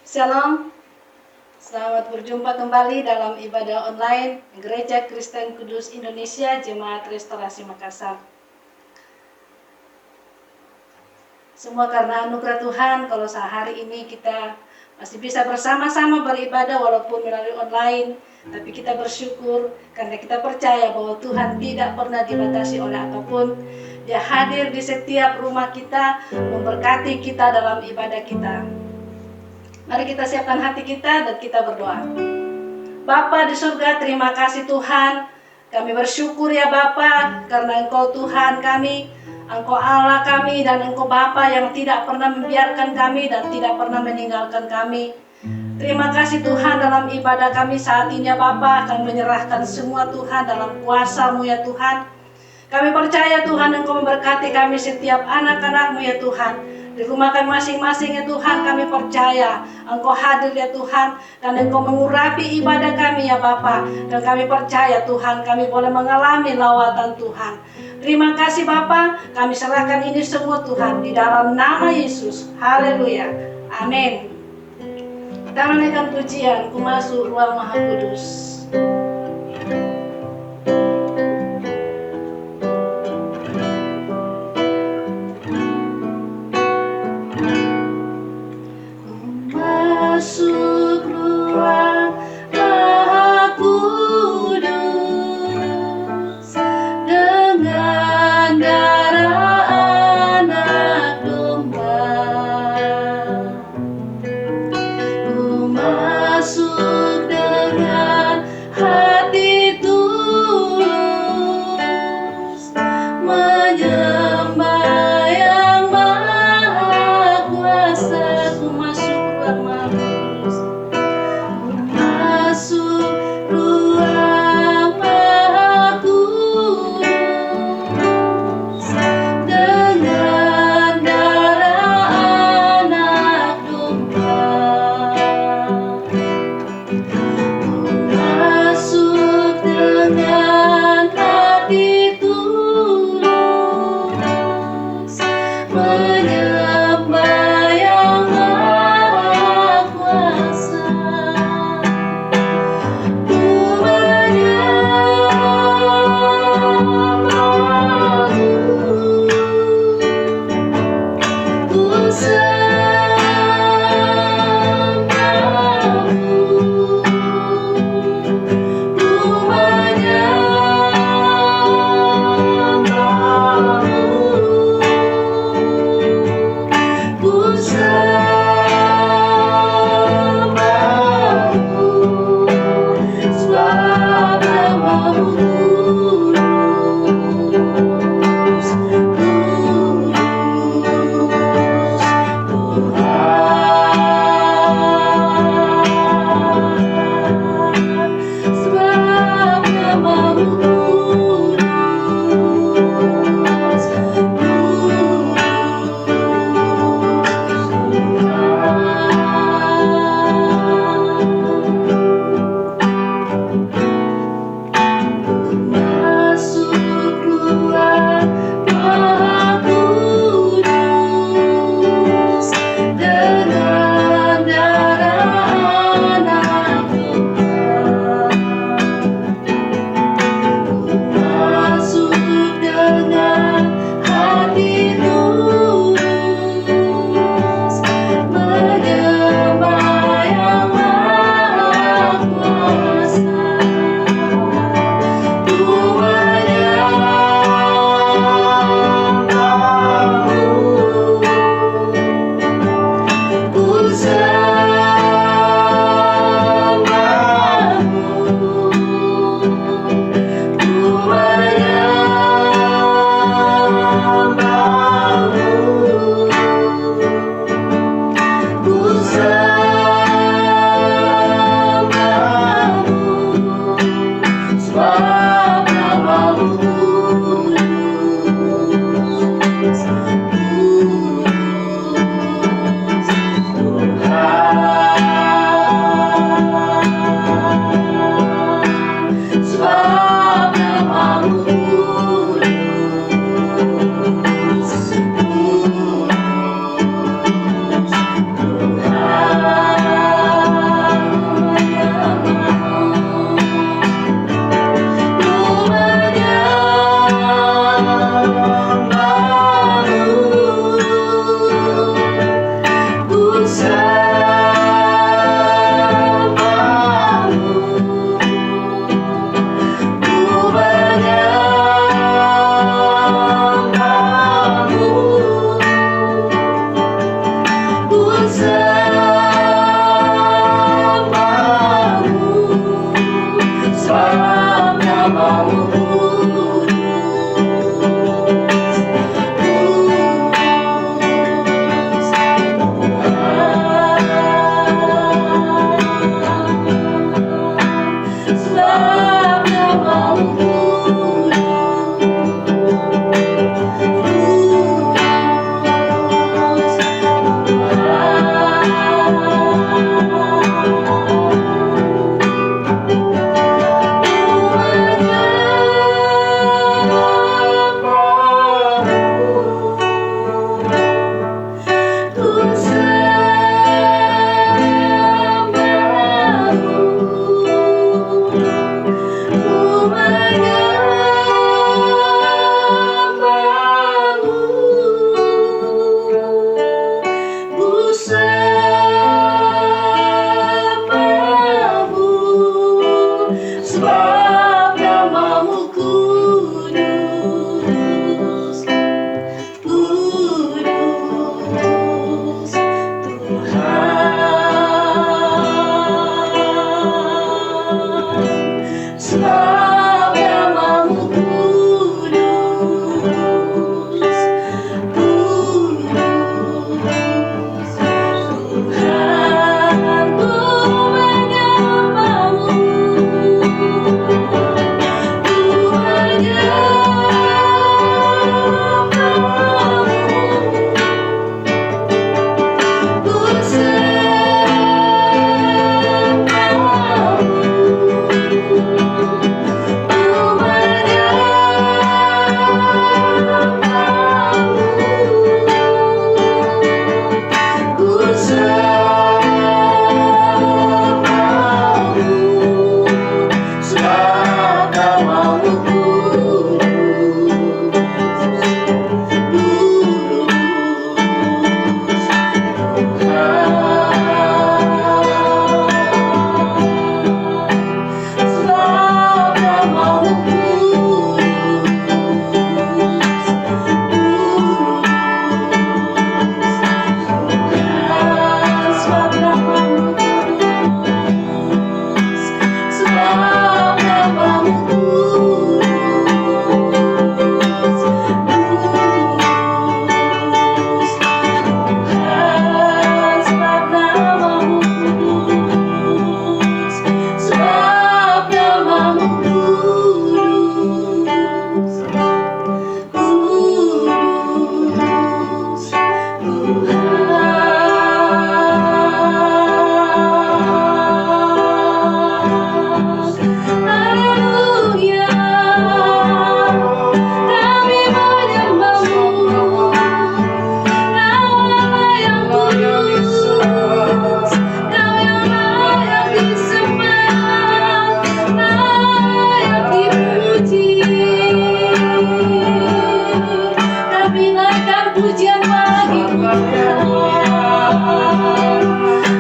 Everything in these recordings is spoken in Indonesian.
Shalom, selamat berjumpa kembali dalam ibadah online Gereja Kristen Kudus Indonesia Jemaat Restorasi Makassar. Semua karena anugerah Tuhan kalau sehari ini kita masih bisa bersama-sama beribadah walaupun melalui online. Tapi kita bersyukur karena kita percaya bahwa Tuhan tidak pernah dibatasi oleh apapun. Dia hadir di setiap rumah kita, memberkati kita dalam ibadah kita. Mari kita siapkan hati kita dan kita berdoa. Bapa di surga, terima kasih Tuhan. Kami bersyukur ya Bapa, karena Engkau Tuhan kami, Engkau Allah kami, dan Engkau Bapa yang tidak pernah membiarkan kami dan tidak pernah meninggalkan kami. Terima kasih Tuhan dalam ibadah kami saat ini ya Bapa, kami menyerahkan semua Tuhan dalam kuasa-Mu ya Tuhan. Kami percaya Tuhan Engkau memberkati kami setiap anak-anak-Mu ya Tuhan. Di rumah kami masing-masing ya Tuhan, kami percaya Engkau hadir ya Tuhan, dan Engkau mengurapi ibadah kami ya Bapa. Dan kami percaya Tuhan, kami boleh mengalami lawatan Tuhan. Terima kasih Bapa, kami serahkan ini semua Tuhan di dalam nama Yesus. Haleluya. Amin. Kita menaikkan pujian, Ku Masuk Ruang Maha Kudus. Masuk ruang Maha Kudus dengan darah anak domba. Ku masuk dengan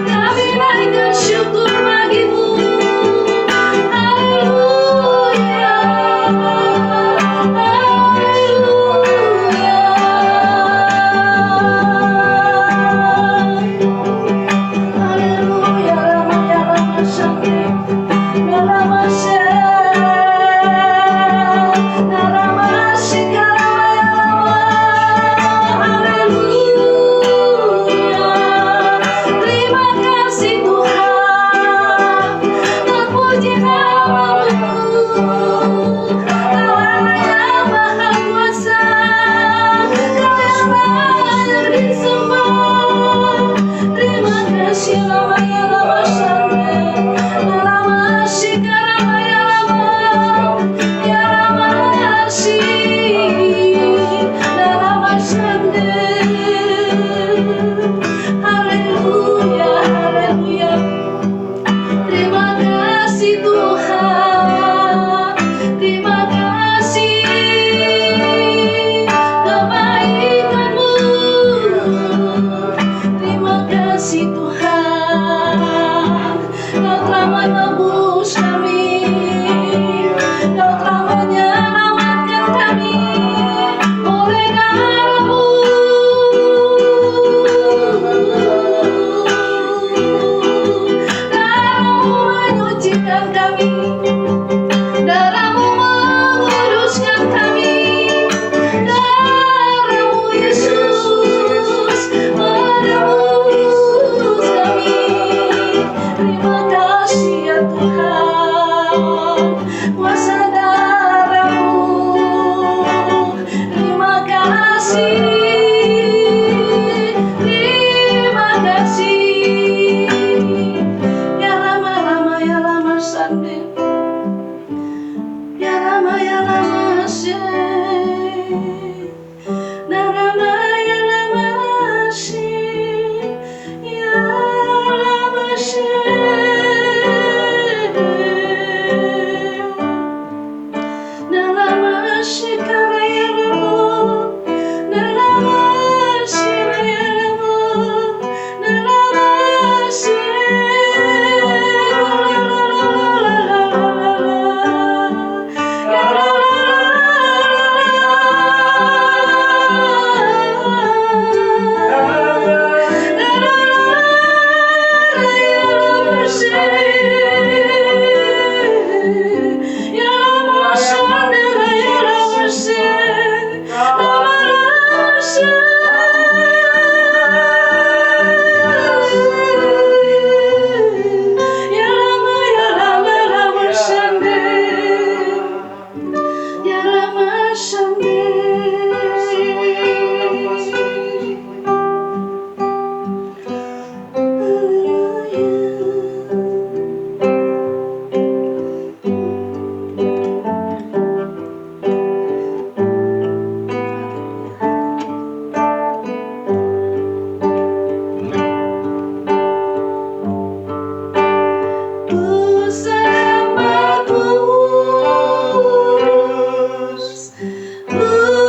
Kami naikkan syukur bagimu. Haleluya, haleluya, haleluya, Rama Shande, Rama Shande, Rama Shikara, haleluya. Terima kasih Tuhan, terpuji namamu, Allah yang maha kuasa, Kau yang layak disembah. Terima kasih Rama ya Rama Shande, Rama Shikara ya Rama, ya Rama Shik, Rama Shande. Haleluya, haleluya. Terima kasih Tuhan, terima kasih kebaikan-Mu. Terima kasih Tuhan, Kau telah menebus kami, Kau telah menyelamatkan kami oleh darah-Mu. Darah-Mu menyucikan kami, darah-Mu menguduskan kami, darah-Mu Yesus menebus kami. Terima kasih ya Tuhan, kuasa darah-Mu. Terima kasih, terima kasih. Ya Rama, Rama ya Rama Shande, ya Rama ya Rama Shande, na Rama ya Rama Shande, ya Rama Shande, na Rama Shikara ya Rama, na Rama Shira ya Rama, na Rama Ku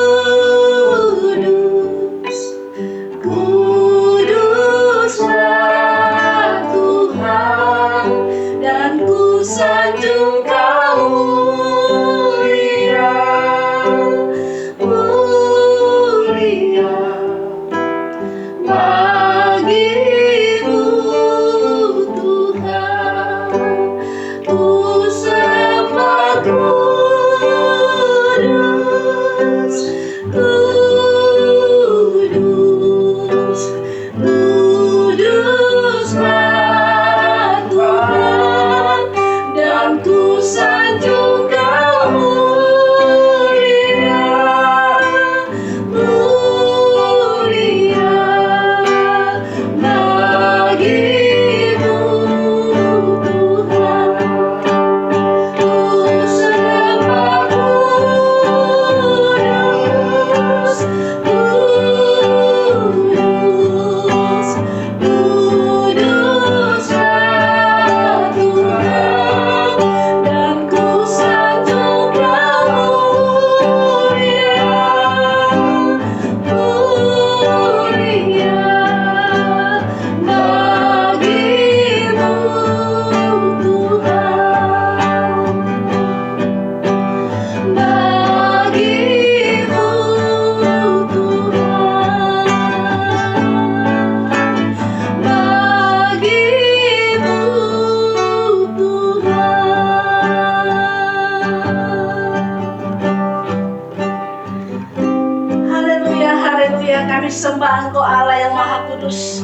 kami sembah Engkau Allah yang Maha Kudus.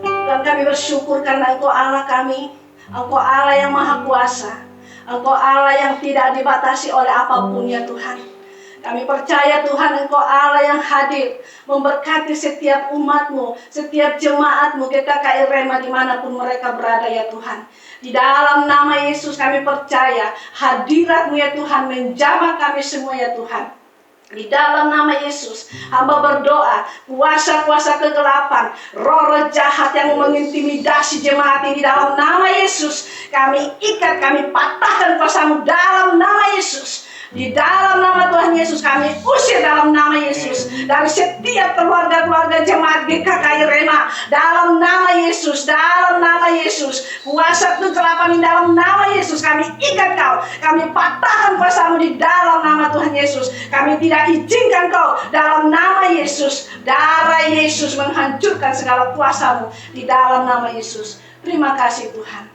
Dan kami bersyukur karena Engkau Allah kami, Engkau Allah yang Maha Kuasa, Engkau Allah yang tidak dibatasi oleh apapun ya Tuhan. Kami percaya Tuhan Engkau Allah yang hadir memberkati setiap umat-Mu, setiap jemaat-Mu, GKKI Rema dimanapun mereka berada ya Tuhan. Di dalam nama Yesus kami percaya hadirat-Mu ya Tuhan menjamah kami semua ya Tuhan. Di dalam nama Yesus, hamba berdoa, kuasa-kuasa kegelapan, roh-roh jahat yang mengintimidasi jemaat ini dalam nama Yesus, kami ikat, kami patahkan kuasa-Mu dalam nama Yesus. Di dalam nama Tuhan Yesus kami usir dalam nama Yesus dari setiap keluarga-keluarga jemaat GKKI Rema dalam nama Yesus, dalam nama Yesus. Kuasa kegelapan di dalam nama Yesus kami ikat kau, kami patahkan kuasa-Mu di dalam nama Tuhan Yesus. Kami tidak izinkan kau dalam nama Yesus. Darah Yesus menghancurkan segala kuasa-Mu di dalam nama Yesus. Terima kasih Tuhan.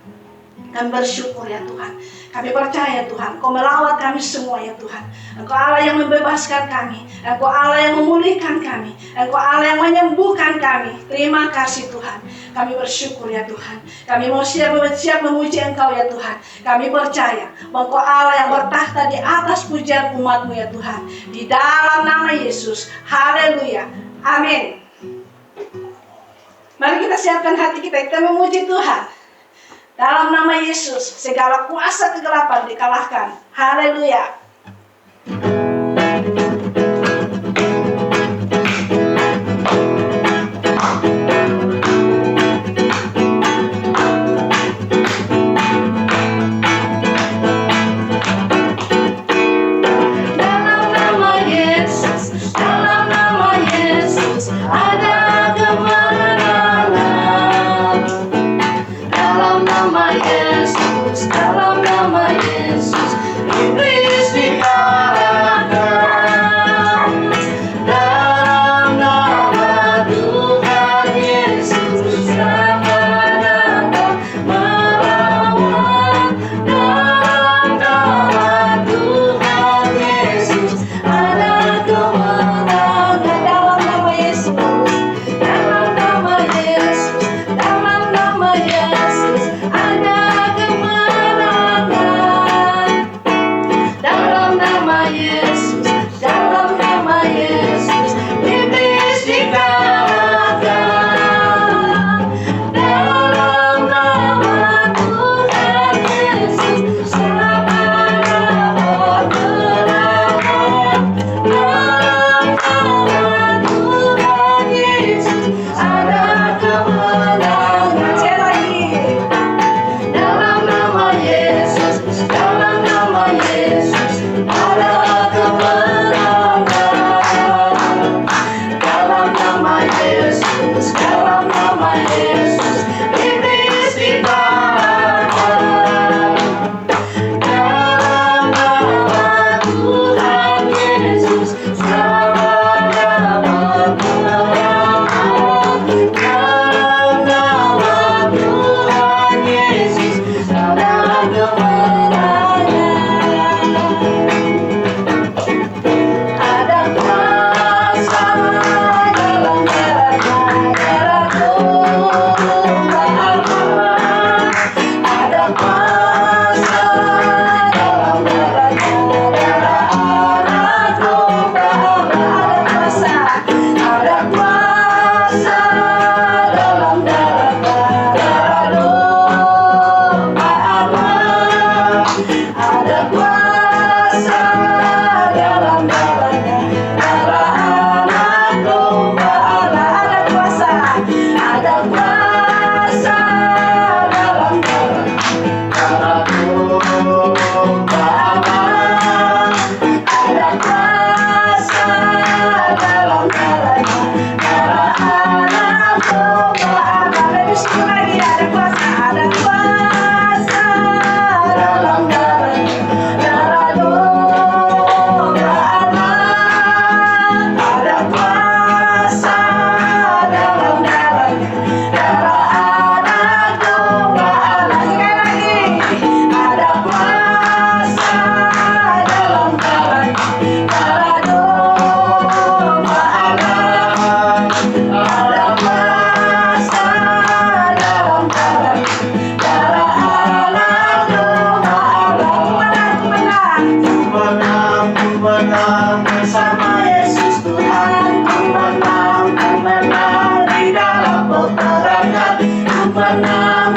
Kami bersyukur ya Tuhan. Kami percaya Tuhan, Kau melawat kami semua ya Tuhan. Engkau Allah yang membebaskan kami, Engkau Allah yang memulihkan kami, Engkau Allah yang menyembuhkan kami. Terima kasih Tuhan. Kami bersyukur ya Tuhan. Kami mau siap memuji Engkau ya Tuhan. Kami percaya bahwa Engkau Allah yang bertahta di atas pujian umat-Mu ya Tuhan. Di dalam nama Yesus. Haleluya. Amin. Mari kita siapkan hati kita memuji Tuhan. Dalam nama Yesus, segala kuasa kegelapan dikalahkan. Haleluya. Dalam nama Yesus, iblis menang bersama Yesus Tuhan. Ku menang di dalam peperangan. Ku menang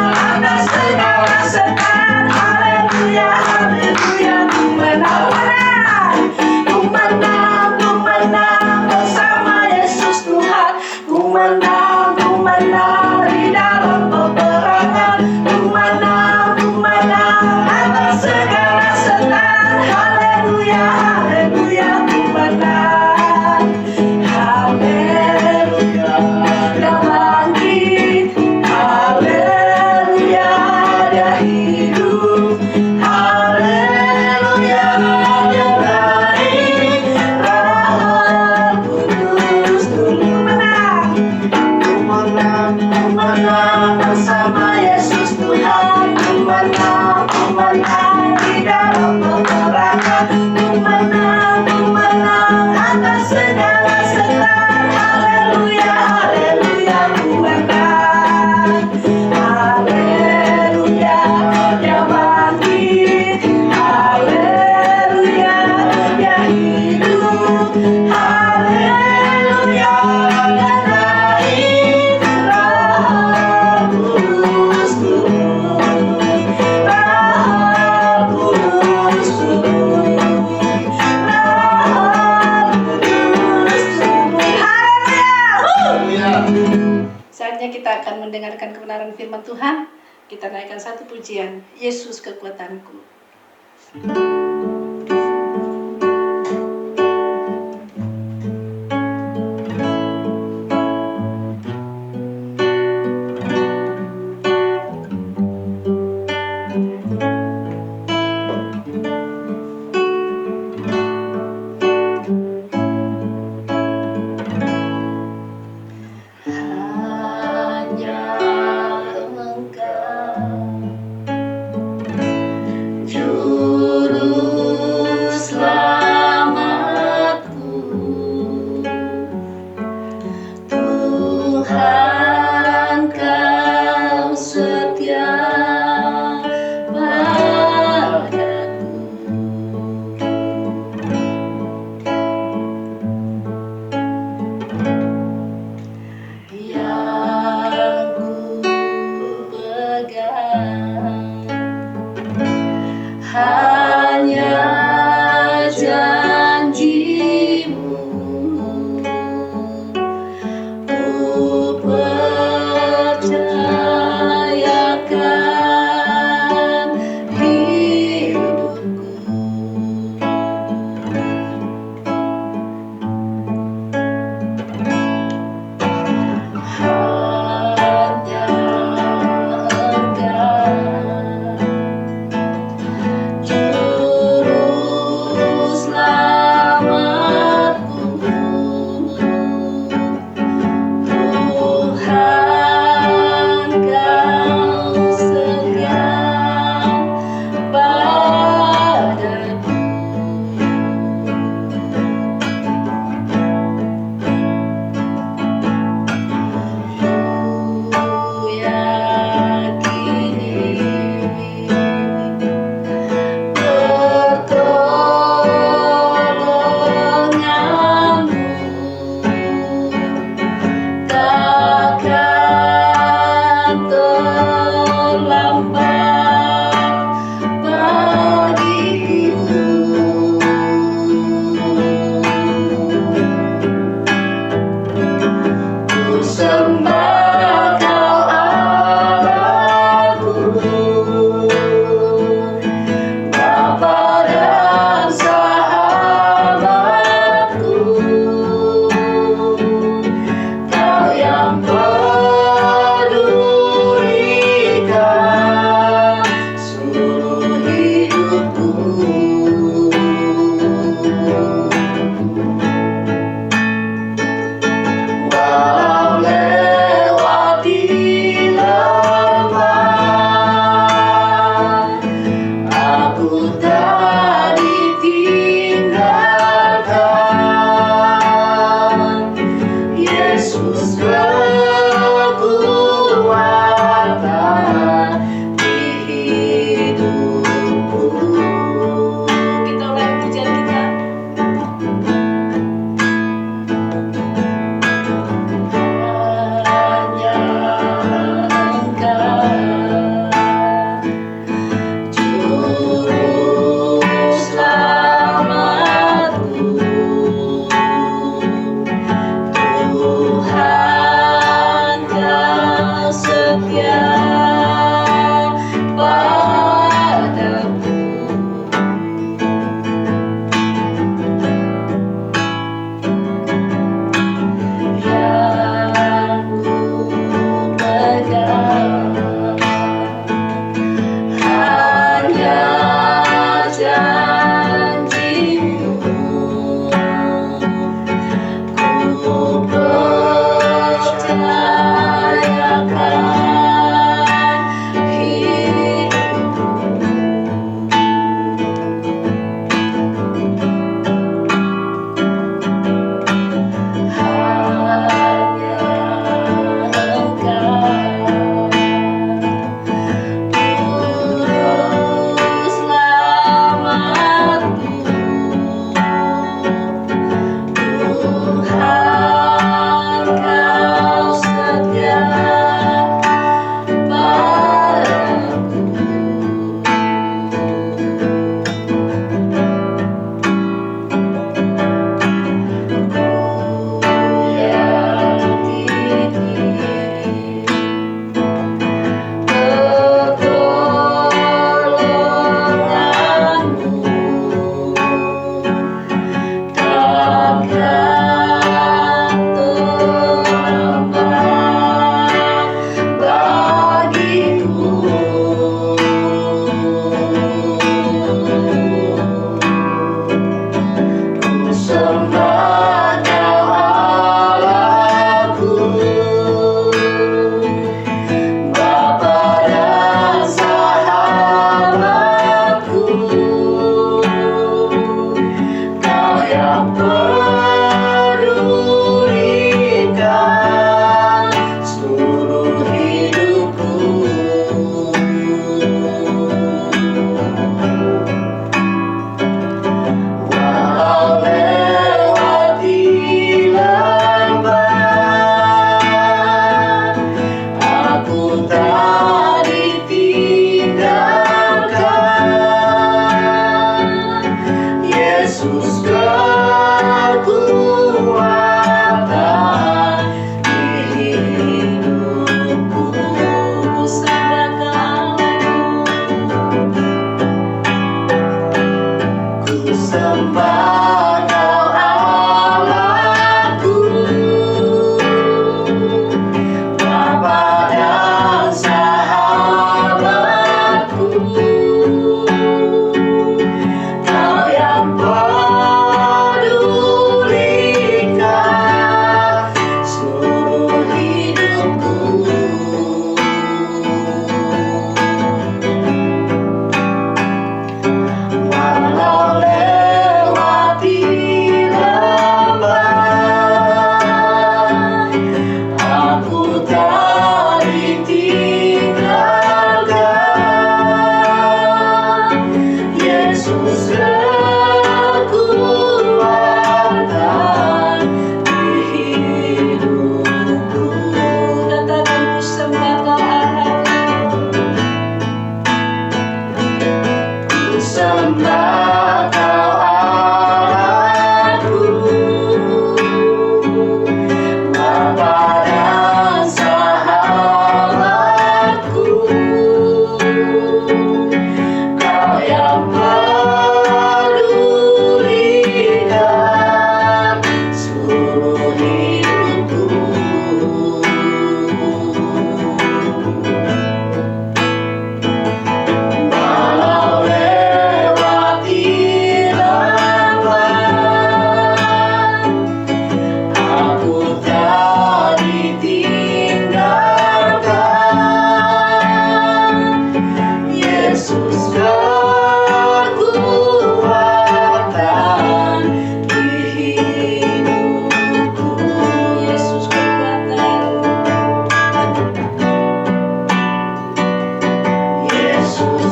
atas segala setan. Haleluya, haleluya, ku menang. Ku menang bersama Yesus Tuhan. Ku menang di dalam peperangan. Ku menang atas segala setan. Haleluya, haleluya, ku menang. Haleluya, dia bangkit. Haleluya, dia hidup. Haleluya, dia naik. Roh Kudus turun. Ku menang bersama Yesus Tuhan. Ku menang di dalam peperangan. Ku menang atas segala setan. Haleluya, haleluya, ku menang. Haleluya, dia bangkit. Haleluya, dia hidup. Haleluya, dia naik. Roh Kudus turun. Roh Kudus turun. Roh Kudus turun. Haleluya. Saatnya kita akan mendengarkan kebenaran firman Tuhan. Kita naikkan satu pujian, Yesus kekuatanku. Hanya Engkau, Juru yang pedulikan seluruh hidupku. Walau lewati lembah, aku tak ditinggalkan. Yesus kekuatan di hidupku. Ku sembah Kau Allahku, Bapa dan sahabatku. Kau yang pedulikan seluruh hidupku. Walau lewati lembah, aku tak ditinggalkan. Yesus kekuatan di hidupku. Katakan ku sembah Kau Allahku, ku sembah Kau Allahku, Bapa dan sahabatku. Kau yang pedulikan seluruh hidupku. Walau lewati lembah, aku tak ditinggalkan. Yesus kekuatan di hidupku. Yesus kekuatan. Yesus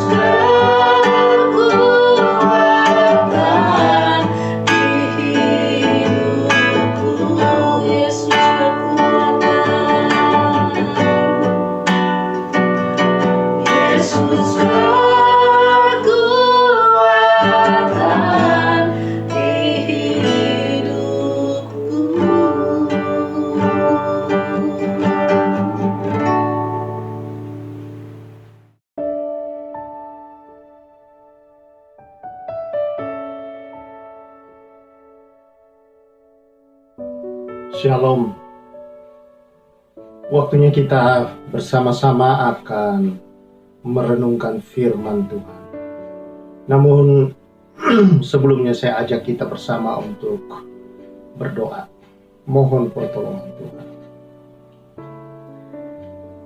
kekuatan di hidupku. Yesus kekuatan. Yesus kekuatan di hidupku. Shalom. Waktunya kita bersama-sama akan merenungkan firman Tuhan. Namun sebelumnya saya ajak kita bersama untuk berdoa. Mohon pertolongan Tuhan.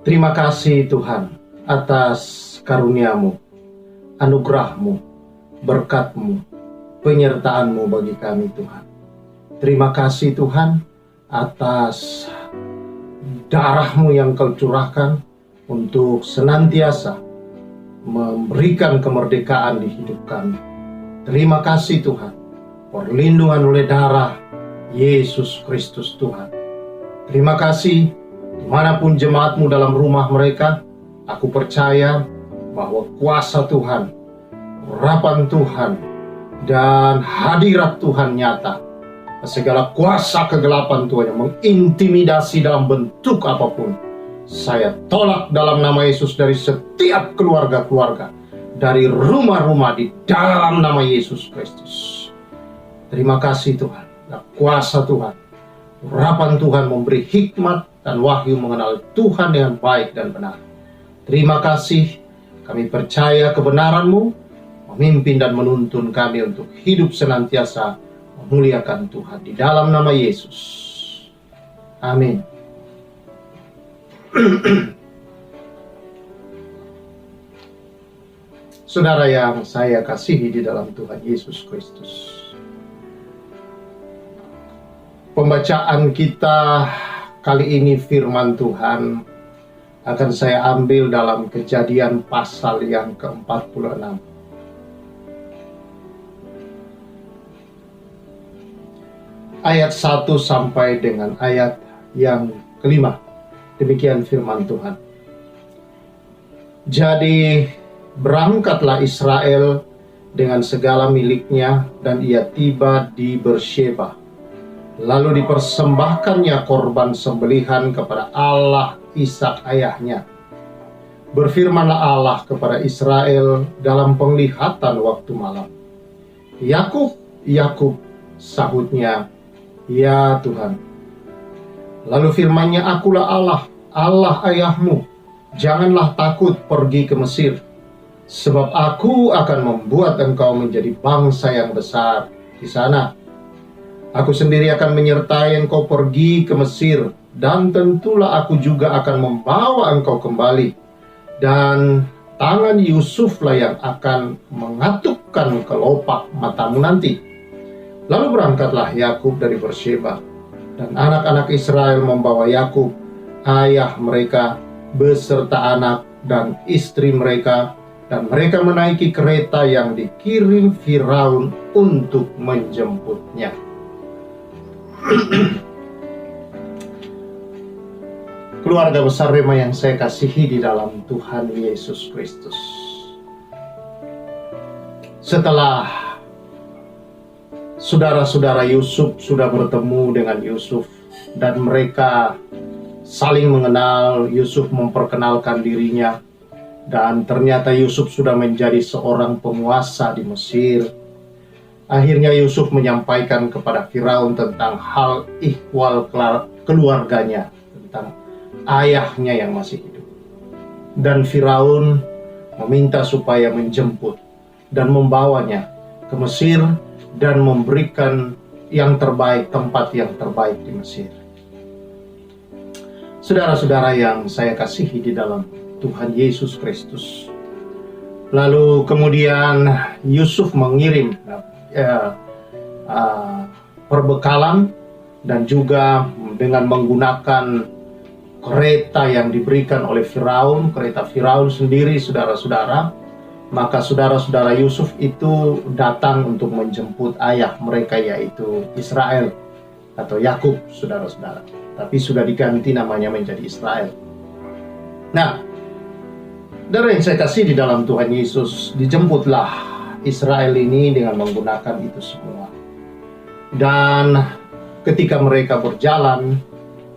Terima kasih Tuhan atas karunia-Mu, anugerah-Mu, berkat-Mu, penyertaan-Mu bagi kami Tuhan. Terima kasih Tuhan atas darah-Mu yang Kau curahkan untuk senantiasa memberikan kemerdekaan di hidup kami. Terima kasih Tuhan, perlindungan oleh darah Yesus Kristus Tuhan. Terima kasih, dimanapun jemaat-Mu dalam rumah mereka, aku percaya bahwa kuasa Tuhan, urapan Tuhan, dan hadirat Tuhan nyata. Segala kuasa kegelapan Tuhan yang mengintimidasi dalam bentuk apapun, saya tolak dalam nama Yesus dari setiap keluarga-keluarga, dari rumah-rumah di dalam nama Yesus Kristus. Terima kasih Tuhan, kuasa Tuhan, urapan Tuhan memberi hikmat dan wahyu mengenal Tuhan dengan baik dan benar. Terima kasih, kami percaya kebenaran-Mu memimpin dan menuntun kami untuk hidup senantiasa memuliakan Tuhan di dalam nama Yesus. Amin. Saudara yang saya kasihi di dalam Tuhan Yesus Kristus, Pembacaan kita kali ini firman Tuhan akan saya ambil dalam Kejadian pasal yang ke-46. Ayat 1 sampai dengan ayat yang ke-5. Demikian firman Tuhan. Jadi berangkatlah Israel dengan segala miliknya dan ia tiba di Beersheba. Lalu dipersembahkannya korban sembelihan kepada Allah Ishak ayahnya. Berfirmanlah Allah kepada Israel dalam penglihatan waktu malam. Yakub, Yakub, sahutnya, ya Tuhan. Lalu firman-Nya, akulah Allah, Allah ayahmu. Janganlah takut pergi ke Mesir, sebab aku akan membuat engkau menjadi bangsa yang besar di sana. Aku sendiri akan menyertai engkau pergi ke Mesir, dan tentulah aku juga akan membawa engkau kembali. Dan tangan Yusuflah yang akan mengatukkan kelopak matamu nanti. Lalu berangkatlah Yakub dari Beersheba, dan anak-anak Israel membawa Yakub, ayah mereka, beserta anak dan istri mereka, dan mereka menaiki kereta yang dikirim Firaun untuk menjemputnya. Keluarga besar Rema yang saya kasihi di dalam Tuhan Yesus Kristus. Setelah saudara-saudara Yusuf sudah bertemu dengan Yusuf dan mereka saling mengenal, Yusuf memperkenalkan dirinya, dan ternyata Yusuf sudah menjadi seorang penguasa di Mesir. Akhirnya Yusuf menyampaikan kepada Firaun tentang hal ihwal keluarganya, tentang ayahnya yang masih hidup. Dan Firaun meminta supaya menjemput dan membawanya ke Mesir dan memberikan yang terbaik, tempat yang terbaik di Mesir. Saudara-saudara yang saya kasihi di dalam Tuhan Yesus Kristus. Lalu kemudian Yusuf mengirim perbekalan dan juga dengan menggunakan kereta yang diberikan oleh Firaun, kereta Firaun sendiri, saudara-saudara. Maka saudara-saudara Yusuf itu datang untuk menjemput ayah mereka, yaitu Israel atau Yakub, saudara-saudara. Tapi sudah diganti namanya menjadi Israel. Nah, saudara yang saya kasih di dalam Tuhan Yesus, dijemputlah Israel ini dengan menggunakan itu semua. Dan ketika mereka berjalan,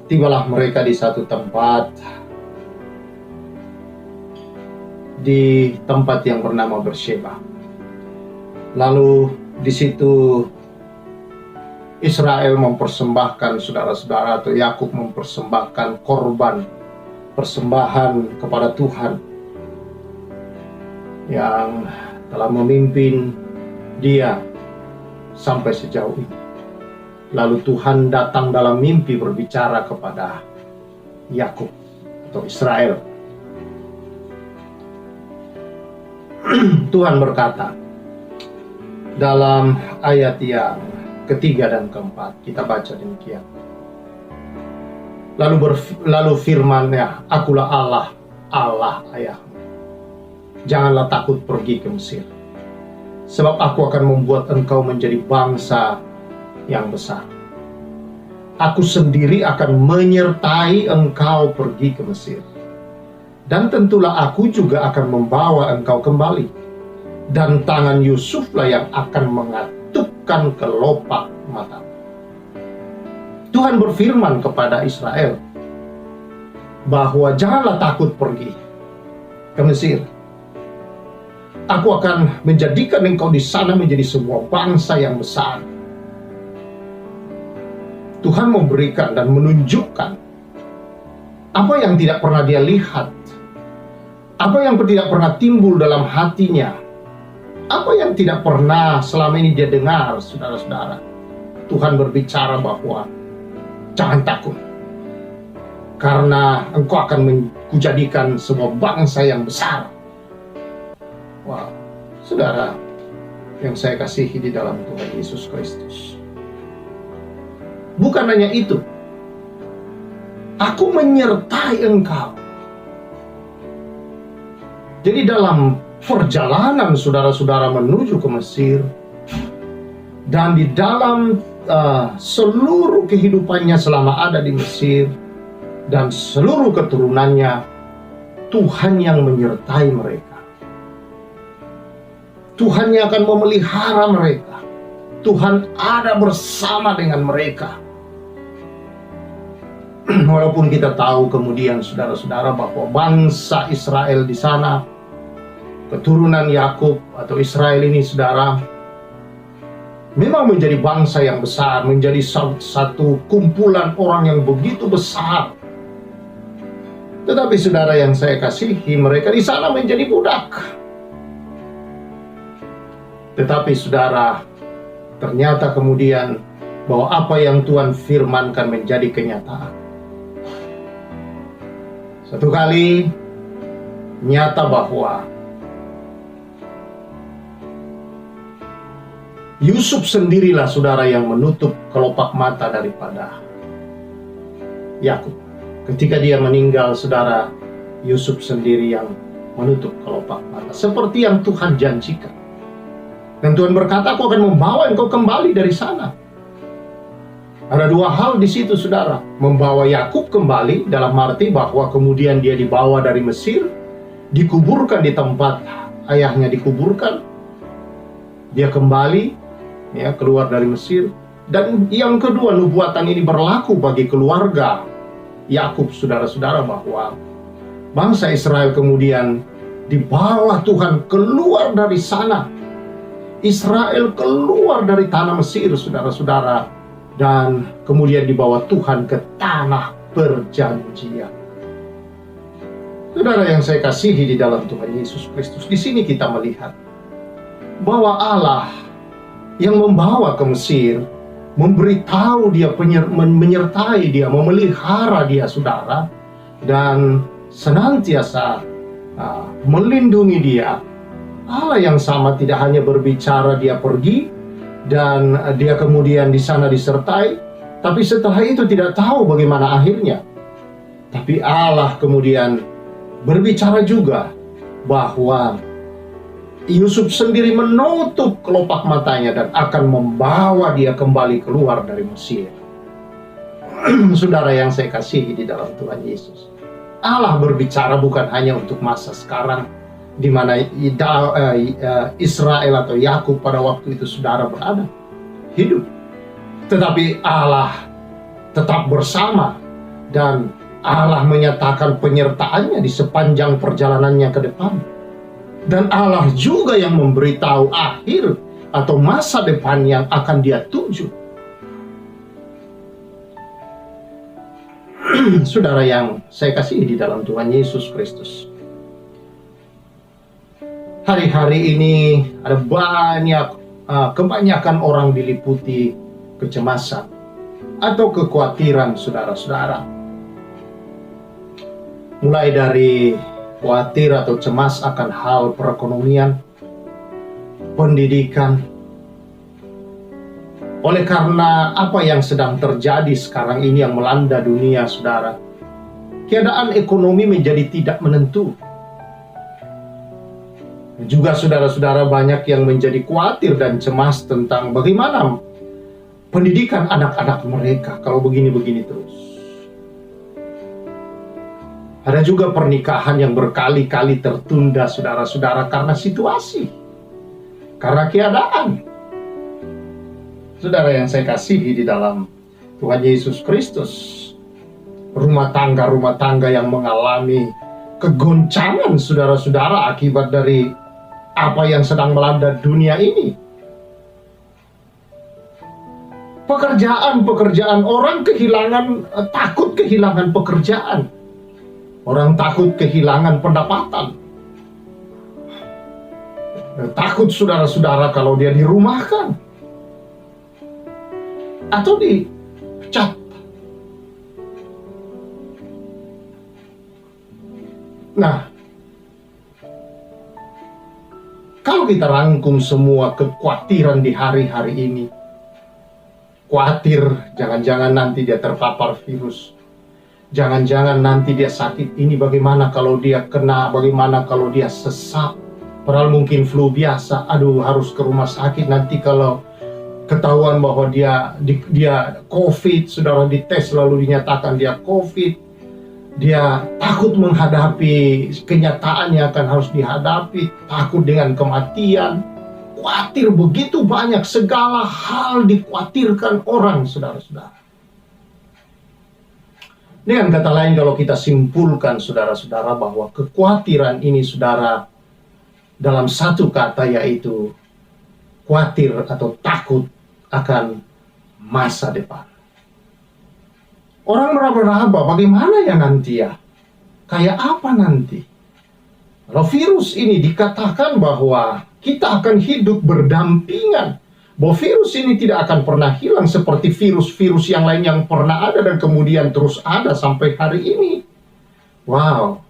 tibalah mereka di satu tempat, di tempat yang bernama Beersheba. Lalu di situ Israel mempersembahkan, saudara-saudara, atau Yakub mempersembahkan korban persembahan kepada Tuhan yang telah memimpin dia sampai sejauh ini. Lalu Tuhan datang dalam mimpi berbicara kepada Yakub atau Israel. Tuhan berkata dalam ayat yang ketiga dan keempat, kita baca demikian. Lalu firman-Nya, akulah Allah, Allah ayahmu. Janganlah takut pergi ke Mesir, sebab aku akan membuat engkau menjadi bangsa yang besar. Aku sendiri akan menyertai engkau pergi ke Mesir. Dan tentulah aku juga akan membawa engkau kembali. Dan tangan Yusuflah yang akan mengatukkan kelopak matamu. Tuhan berfirman kepada Israel bahwa janganlah takut pergi ke Mesir. Aku akan menjadikan engkau di sana menjadi sebuah bangsa yang besar. Tuhan memberikan dan menunjukkan apa yang tidak pernah dia lihat, apa yang tidak pernah timbul dalam hatinya, apa yang tidak pernah selama ini dia dengar, saudara-saudara. Tuhan berbicara bahwa jangan takut, karena engkau akan kujadikan sebuah bangsa yang besar. Wow, saudara yang saya kasihi di dalam Tuhan Yesus Kristus. Bukan hanya itu, aku menyertai engkau. Jadi dalam perjalanan saudara-saudara menuju ke Mesir, dan di dalam seluruh kehidupannya selama ada di Mesir, dan seluruh keturunannya, Tuhan yang menyertai mereka. Tuhan yang akan memelihara mereka. Tuhan ada bersama dengan mereka. Walaupun kita tahu kemudian saudara-saudara bahwa bangsa Israel di sana, keturunan Yakub atau Israel ini saudara, memang menjadi bangsa yang besar, menjadi satu kumpulan orang yang begitu besar. Tetapi saudara yang saya kasihi, mereka di sana menjadi budak. Tetapi saudara, ternyata kemudian bahwa apa yang Tuhan firmankan menjadi kenyataan. Satu kali nyata bahwa Yusuf sendirilah saudara yang menutup kelopak mata daripada Yakub. Ketika dia meninggal saudara, Yusuf sendiri yang menutup kelopak mata. Seperti yang Tuhan janjikan. Dan Tuhan berkata, aku akan membawa engkau kembali dari sana. Ada dua hal di situ saudara. Membawa Yakub kembali dalam arti bahwa kemudian dia dibawa dari Mesir, dikuburkan di tempat ayahnya dikuburkan. Dia kembali ya keluar dari Mesir. Dan yang kedua, nubuatan ini berlaku bagi keluarga Yakub saudara-saudara, bahwa bangsa Israel kemudian dibawa Tuhan keluar dari sana. Israel keluar dari tanah Mesir saudara-saudara, dan kemudian dibawa Tuhan ke tanah perjanjian. Saudara yang saya kasihi di dalam Tuhan Yesus Kristus, di sini kita melihat bahwa Allah yang membawa ke Mesir, memberitahu dia, menyertai dia, memelihara dia saudara, dan senantiasa melindungi dia. Allah yang sama tidak hanya berbicara dia pergi dan dia kemudian di sana disertai, tapi setelah itu tidak tahu bagaimana akhirnya. Tapi Allah kemudian berbicara juga bahwa Yusuf sendiri menutup kelopak matanya dan akan membawa dia kembali keluar dari Mesir. Saudara yang saya kasihi di dalam Tuhan Yesus, Allah berbicara bukan hanya untuk masa sekarang, di mana Israel atau Yakub pada waktu itu saudara berada hidup, tetapi Allah tetap bersama dan Allah menyatakan penyertaannya di sepanjang perjalanannya ke depan. Dan Allah juga yang memberitahu akhir atau masa depan yang akan dia tuju. Saudara yang saya kasihi di dalam Tuhan Yesus Kristus, hari-hari ini ada kebanyakan orang diliputi kecemasan atau kekhawatiran saudara-saudara. Mulai dari khawatir atau cemas akan hal perekonomian, pendidikan. Oleh karena apa yang sedang terjadi sekarang ini yang melanda dunia saudara, keadaan ekonomi menjadi tidak menentu. Juga saudara-saudara banyak yang menjadi khawatir dan cemas tentang bagaimana pendidikan anak-anak mereka kalau begini-begini terus. Ada juga pernikahan yang berkali-kali tertunda saudara-saudara karena situasi, karena keadaan. Saudara yang saya kasihi di dalam Tuhan Yesus Kristus, rumah tangga yang mengalami kegoncangan saudara-saudara akibat dari apa yang sedang melanda dunia ini. Pekerjaan orang takut kehilangan pekerjaan. Orang takut kehilangan pendapatan. Takut saudara-saudara kalau dia dirumahkan atau dipecat. Nah, kalau kita rangkum semua kekhawatiran di hari-hari ini, khawatir jangan-jangan nanti dia terpapar virus. Jangan-jangan nanti dia sakit ini, bagaimana kalau dia kena, bagaimana kalau dia sesak. Padahal mungkin flu biasa, aduh harus ke rumah sakit nanti kalau ketahuan bahwa dia COVID, saudara dites lalu dinyatakan dia COVID. Dia takut menghadapi kenyataan yang akan harus dihadapi, takut dengan kematian. Khawatir begitu banyak, segala hal dikhawatirkan orang, saudara-saudara. Dengan kata lain, kalau kita simpulkan saudara-saudara bahwa kekhawatiran ini saudara dalam satu kata, yaitu khawatir atau takut akan masa depan. Orang meraba-raba bagaimana ya nanti ya? Kayak apa nanti? Kalau virus ini dikatakan bahwa kita akan hidup berdampingan, bahwa virus ini tidak akan pernah hilang seperti virus-virus yang lain yang pernah ada dan kemudian terus ada sampai hari ini. Wow.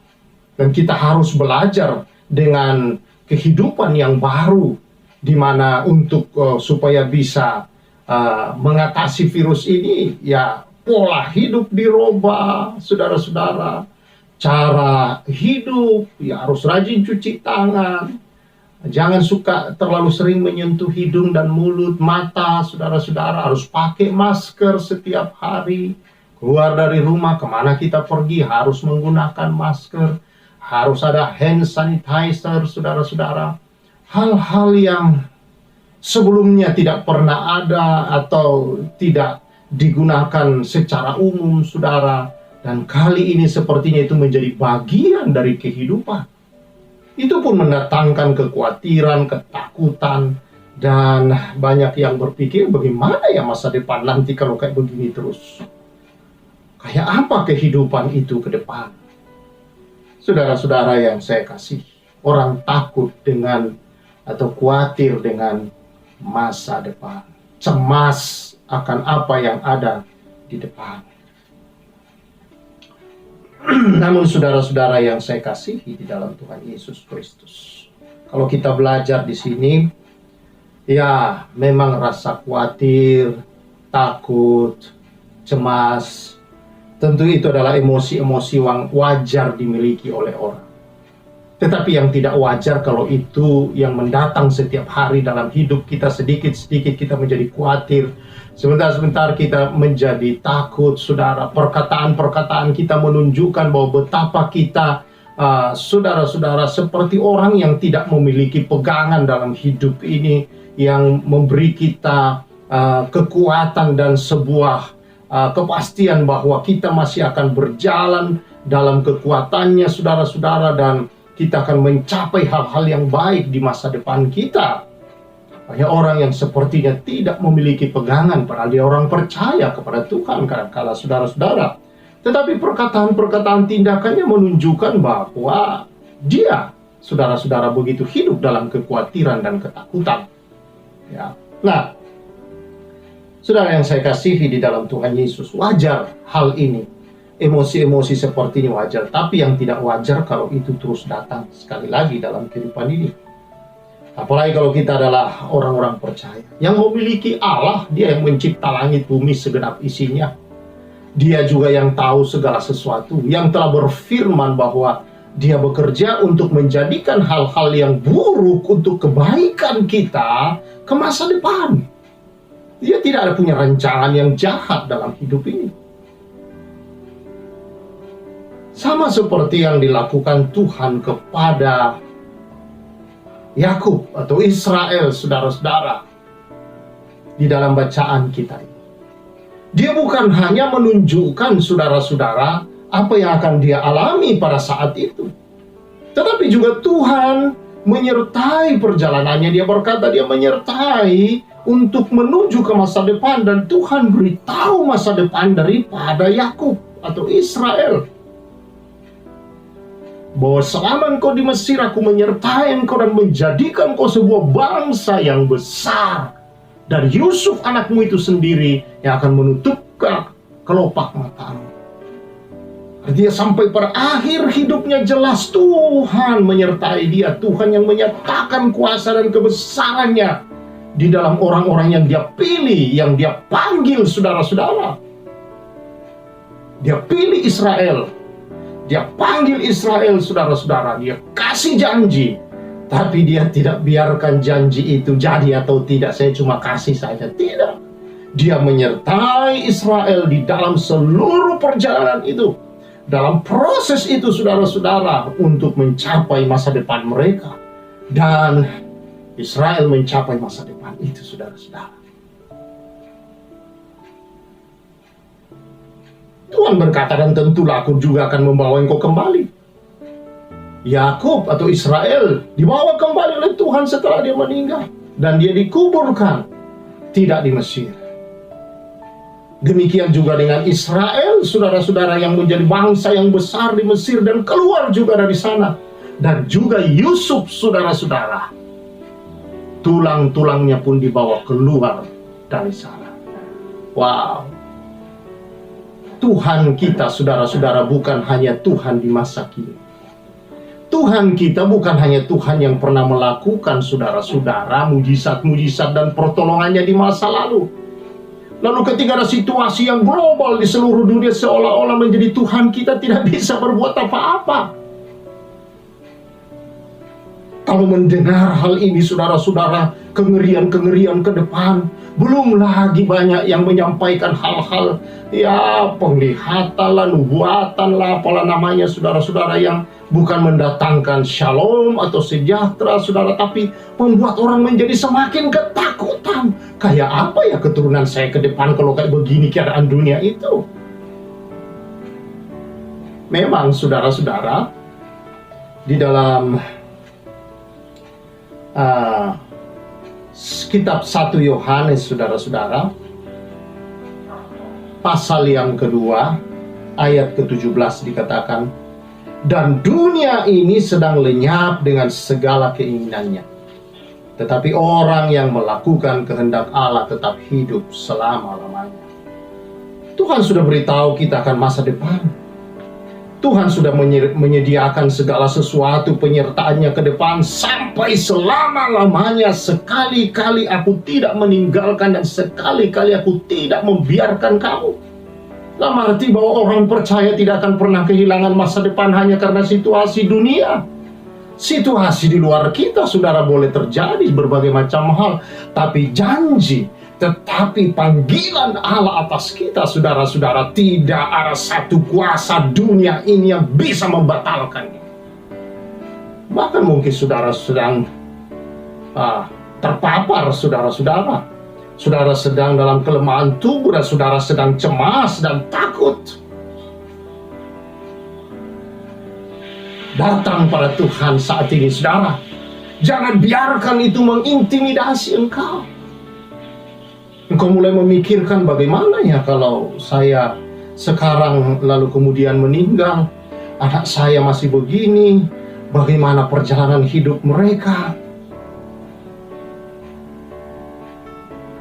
Dan kita harus belajar dengan kehidupan yang baru, di mana untuk supaya bisa mengatasi virus ini, ya pola hidup dirubah, saudara-saudara. Cara hidup, ya harus rajin cuci tangan. Jangan suka terlalu sering menyentuh hidung dan mulut, mata, saudara-saudara. Harus pakai masker setiap hari. Keluar dari rumah, kemana kita pergi, harus menggunakan masker. Harus ada hand sanitizer, saudara-saudara. Hal-hal yang sebelumnya tidak pernah ada atau tidak digunakan secara umum, saudara. Dan kali ini sepertinya itu menjadi bagian dari kehidupan. Itu pun mendatangkan kekhawatiran, ketakutan, dan banyak yang berpikir bagaimana ya masa depan nanti kalau kayak begini terus. Kayak apa kehidupan itu ke depan? Saudara-saudara yang saya kasih, orang takut dengan atau khawatir dengan masa depan. Cemas akan apa yang ada di depan. Namun saudara-saudara yang saya kasihi di dalam Tuhan Yesus Kristus, kalau kita belajar di sini, ya memang rasa khawatir, takut, cemas, tentu itu adalah emosi-emosi yang wajar dimiliki oleh orang. Tetapi yang tidak wajar kalau itu yang mendatang setiap hari dalam hidup kita, sedikit-sedikit kita menjadi khawatir, sebentar-sebentar kita menjadi takut, saudara. Perkataan-perkataan kita menunjukkan bahwa betapa kita, saudara-saudara, seperti orang yang tidak memiliki pegangan dalam hidup ini, yang memberi kita kekuatan dan sebuah kepastian bahwa kita masih akan berjalan dalam kekuatannya, saudara-saudara, dan kita akan mencapai hal-hal yang baik di masa depan kita. Banyak orang yang sepertinya tidak memiliki pegangan, padahal dia orang percaya kepada Tuhan kadang-kala, saudara-saudara. Tetapi perkataan-perkataan tindakannya menunjukkan bahwa dia, saudara-saudara, begitu hidup dalam kekhawatiran dan ketakutan. Ya. Nah, saudara yang saya kasihi di dalam Tuhan Yesus, wajar hal ini. Emosi-emosi seperti ini wajar, tapi yang tidak wajar kalau itu terus datang sekali lagi dalam kehidupan ini. Apalagi kalau kita adalah orang-orang percaya yang memiliki Allah, dia yang mencipta langit bumi segenap isinya. Dia juga yang tahu segala sesuatu, yang telah berfirman bahwa dia bekerja untuk menjadikan hal-hal yang buruk untuk kebaikan kita ke masa depan. Dia tidak ada punya rencana yang jahat dalam hidup ini. Sama seperti yang dilakukan Tuhan kepada Yakub atau Israel, saudara-saudara, di dalam bacaan kita ini. Dia bukan hanya menunjukkan, saudara-saudara, apa yang akan dia alami pada saat itu, tetapi juga Tuhan menyertai perjalanannya. Dia berkata dia menyertai untuk menuju ke masa depan, dan Tuhan beritahu masa depan daripada Yakub atau Israel. Bahwa selama engkau di Mesir, aku menyertai engkau dan menjadikan engkau sebuah bangsa yang besar. Dan Yusuf anakmu itu sendiri yang akan menutup kelopak matamu. Artinya sampai pada akhir hidupnya jelas Tuhan menyertai dia. Tuhan yang menyatakan kuasa dan kebesarannya di dalam orang-orang yang dia pilih, yang dia panggil, saudara-saudara. Dia pilih Israel, dia panggil Israel, saudara-saudara. Dia kasih janji, tapi dia tidak biarkan janji itu jadi atau tidak. Saya cuma kasih saja, tidak. Dia menyertai Israel di dalam seluruh perjalanan itu, dalam proses itu, saudara-saudara, untuk mencapai masa depan mereka. Dan Israel mencapai masa depan itu, saudara-saudara. Tuhan berkata, dan tentulah aku juga akan membawa engkau kembali. Yakub atau Israel dibawa kembali oleh Tuhan setelah dia meninggal. Dan dia dikuburkan, tidak di Mesir. Demikian juga dengan Israel, saudara-saudara, yang menjadi bangsa yang besar di Mesir dan keluar juga dari sana. Dan juga Yusuf, saudara-saudara, tulang-tulangnya pun dibawa keluar dari sana. Wow. Tuhan kita, saudara-saudara, bukan hanya Tuhan di masa kini. Tuhan kita bukan hanya Tuhan yang pernah melakukan, saudara-saudara, mujizat-mujizat dan pertolongannya di masa lalu. Lalu ketika ada situasi yang global di seluruh dunia seolah-olah menjadi Tuhan kita tidak bisa berbuat apa-apa. Kalau mendengar hal ini, saudara-saudara, kengerian-kengerian ke depan, belum lagi banyak yang menyampaikan hal-hal, ya, penglihatan lah, nubuatan lah, apalah namanya, saudara-saudara, yang bukan mendatangkan shalom atau sejahtera, saudara, tapi membuat orang menjadi semakin ketakutan. Kayak apa ya keturunan saya ke depan kalau kayak begini keadaan dunia itu? Memang, saudara-saudara, di dalam kitab 1 Yohanes, saudara-saudara, pasal yang kedua, ayat ke-17 dikatakan, dan dunia ini sedang lenyap dengan segala keinginannya. Tetapi orang yang melakukan kehendak Allah tetap hidup selama-lamanya. Tuhan sudah beritahu kita akan masa depan. Tuhan sudah menyediakan segala sesuatu penyertaannya ke depan sampai selama-lamanya. Sekali-kali aku tidak meninggalkan dan sekali-kali aku tidak membiarkan kamu. Dalam arti bahwa orang percaya tidak akan pernah kehilangan masa depan hanya karena situasi dunia. Situasi di luar kita, saudara, boleh terjadi berbagai macam hal. Tapi janji, tetapi panggilan Allah atas kita, saudara-saudara, tidak ada satu kuasa dunia ini yang bisa membatalkannya. Bahkan mungkin saudara sedang terpapar, saudara-saudara. Saudara sedang dalam kelemahan tubuh dan saudara sedang cemas dan takut. Datang pada Tuhan saat ini, saudara. Jangan biarkan itu mengintimidasi engkau. Engkau mulai memikirkan bagaimana ya kalau saya sekarang lalu kemudian meninggal, anak saya masih begini, bagaimana perjalanan hidup mereka.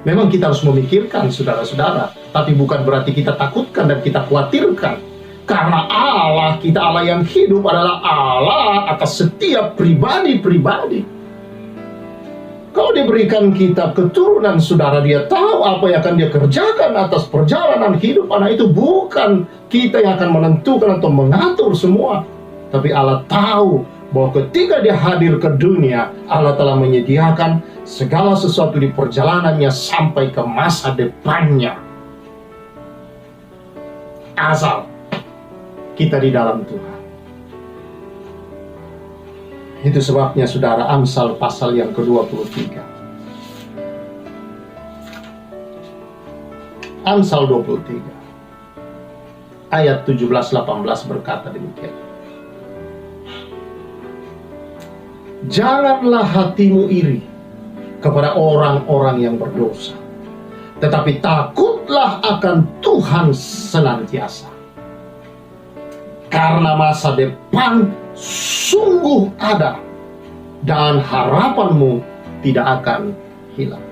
Memang kita harus memikirkan, saudara-saudara, tapi bukan berarti kita takutkan dan kita khawatirkan. Karena Allah kita, Allah yang hidup, adalah Allah atas setiap pribadi-pribadi. Kalau diberikan kita keturunan, saudara, dia tahu apa yang akan dia kerjakan atas perjalanan hidup anak itu. Bukan kita yang akan menentukan atau mengatur semua. Tapi Allah tahu bahwa ketika dia hadir ke dunia, Allah telah menyediakan segala sesuatu di perjalanannya sampai ke masa depannya. Asal kita di dalam Tuhan. Itu sebabnya, saudara, Amsal pasal yang ke-23. Amsal 23 ayat 17-18 berkata demikian. Janganlah hatimu iri kepada orang-orang yang berdosa, tetapi takutlah akan Tuhan senantiasa. Karena masa depan sungguh ada dan harapanmu tidak akan hilang.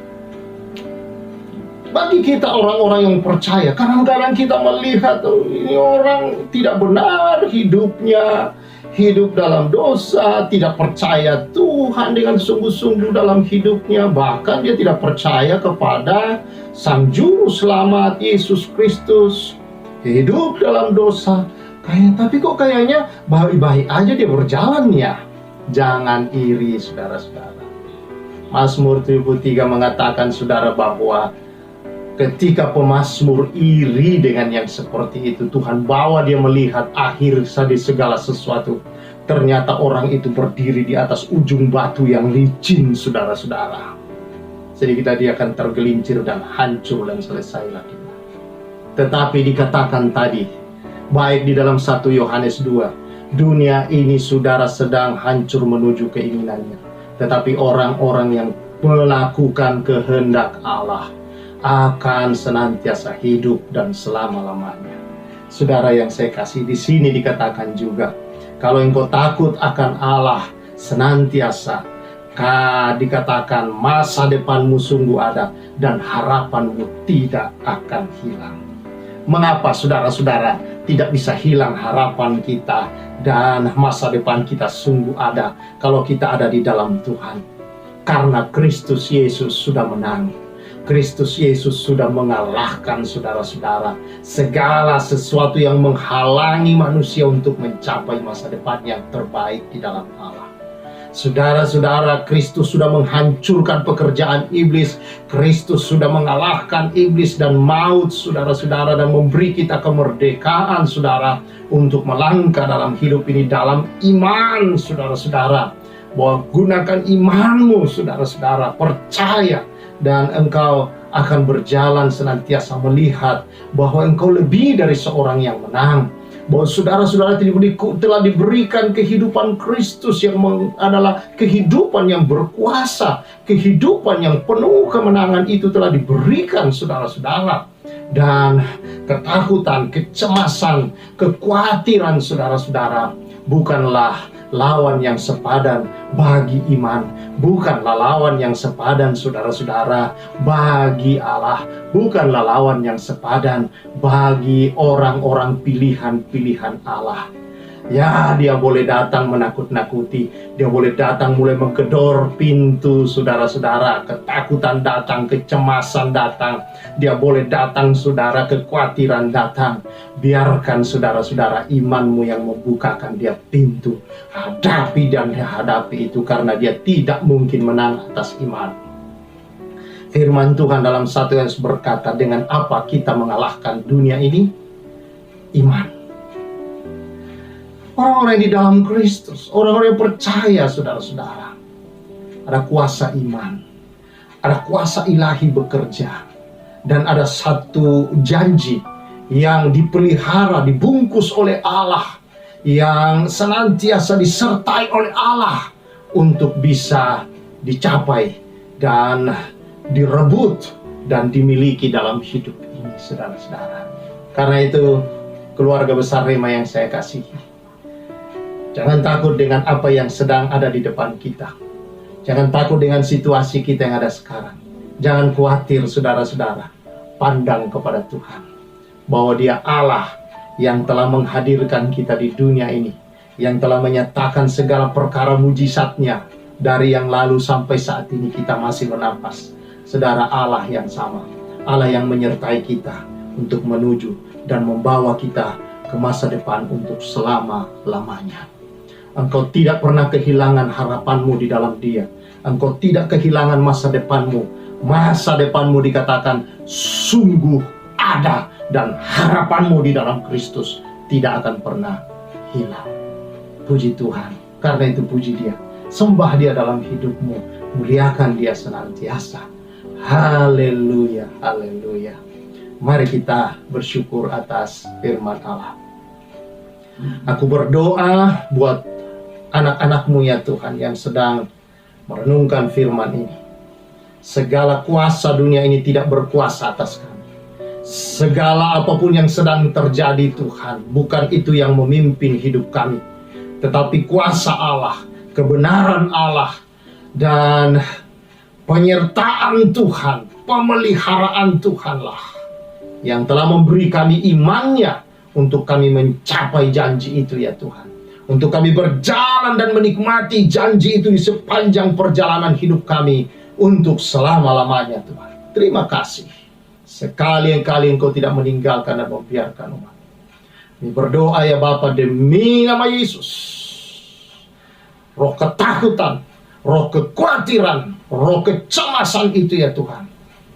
Bagi kita orang-orang yang percaya, kadang-kadang kita melihat ini orang tidak benar hidupnya, hidup dalam dosa, tidak percaya Tuhan dengan sungguh-sungguh dalam hidupnya, bahkan dia tidak percaya kepada Sang Juru Selamat Yesus Kristus, hidup dalam dosa. Tapi kok kayaknya baik-baik aja dia berjalan ya. Jangan iri, saudara-saudara. Mazmur 73 mengatakan, saudara, bahwa ketika pemazmur iri dengan yang seperti itu, Tuhan bawa dia melihat akhir dari segala sesuatu. Ternyata orang itu berdiri di atas ujung batu yang licin, saudara-saudara. Jadi dia akan tergelincir dan hancur dan selesai lagi. Tetapi dikatakan tadi, baik di dalam 1 Yohanes 2, dunia ini, saudara, sedang hancur menuju keinginannya. Tetapi orang-orang yang melakukan kehendak Allah akan senantiasa hidup dan selama-lamanya. Saudara yang saya kasih, di sini dikatakan juga, kalau engkau takut akan Allah senantiasa, dikatakan masa depanmu sungguh ada dan harapanmu tidak akan hilang. Mengapa, saudara-saudara, tidak bisa hilang harapan kita dan masa depan kita sungguh ada kalau kita ada di dalam Tuhan? Karena Kristus Yesus sudah menang. Kristus Yesus sudah mengalahkan, saudara-saudara, segala sesuatu yang menghalangi manusia untuk mencapai masa depan yang terbaik di dalam Allah. Saudara-saudara, Kristus sudah menghancurkan pekerjaan iblis. Kristus sudah mengalahkan iblis dan maut, saudara-saudara, dan memberi kita kemerdekaan, saudara, untuk melangkah dalam hidup ini dalam iman, saudara-saudara. Bahwa gunakan imanmu, saudara-saudara, percaya, dan engkau akan berjalan senantiasa melihat bahwa engkau lebih dari seorang yang menang. Bahwa saudara-saudara telah diberikan kehidupan Kristus yang adalah kehidupan yang berkuasa, kehidupan yang penuh kemenangan itu telah diberikan, saudara-saudara. Dan ketakutan, kecemasan, kekhawatiran, saudara-saudara, bukanlah lawan yang sepadan bagi iman, bukanlah lawan yang sepadan, saudara-saudara, bagi Allah, bukanlah lawan yang sepadan bagi orang-orang pilihan-pilihan Allah. Ya, dia boleh datang menakut-nakuti, dia boleh datang mulai menggedor pintu, saudara-saudara, ketakutan datang, kecemasan datang, dia boleh datang, saudara, kekhawatiran datang. Biarkan, saudara-saudara, imanmu yang membukakan dia pintu. Hadapi dan hadapi itu, karena dia tidak mungkin menang atas iman. Firman Tuhan dalam 1 Yohanes berkata, dengan apa kita mengalahkan dunia ini? Iman. Orang-orang yang di dalam Kristus, orang-orang yang percaya, saudara-saudara, ada kuasa iman, ada kuasa ilahi bekerja, dan ada satu janji yang dipelihara, dibungkus oleh Allah, yang senantiasa disertai oleh Allah untuk bisa dicapai dan direbut dan dimiliki dalam hidup ini, saudara-saudara. Karena itu, keluarga besar Rema yang saya kasihi, jangan takut dengan apa yang sedang ada di depan kita. Jangan takut dengan situasi kita yang ada sekarang. Jangan khawatir, saudara-saudara. Pandang kepada Tuhan, bahwa Dia Allah yang telah menghadirkan kita di dunia ini, yang telah menyatakan segala perkara mujizatnya dari yang lalu sampai saat ini kita masih bernafas. Saudara, Allah yang sama, Allah yang menyertai kita untuk menuju dan membawa kita ke masa depan untuk selama-lamanya. Engkau tidak pernah kehilangan harapanmu di dalam Dia. Engkau tidak kehilangan masa depanmu. Masa depanmu dikatakan sungguh ada, dan harapanmu di dalam Kristus tidak akan pernah hilang. Puji Tuhan. Karena itu puji Dia. Sembah Dia dalam hidupmu. Muliakan Dia senantiasa. Haleluya, haleluya. Mari kita bersyukur atas firman Allah. Aku berdoa buat anak-anak-Mu ya Tuhan yang sedang merenungkan firman ini. Segala kuasa dunia ini tidak berkuasa atas kami. Segala apapun yang sedang terjadi Tuhan, bukan itu yang memimpin hidup kami, tetapi kuasa Allah, kebenaran Allah, dan penyertaan Tuhan, pemeliharaan Tuhanlah yang telah memberi kami imannya untuk kami mencapai janji itu ya Tuhan. untuk kami berjalan dan menikmati janji itu di sepanjang perjalanan hidup kami untuk selama-lamanya Tuhan. Terima kasih. Sekali-kali Engkau tidak meninggalkan dan membiarkan umat. Kami berdoa ya Bapa demi nama Yesus. Roh ketakutan, roh kekhawatiran, roh kecemasan itu ya Tuhan.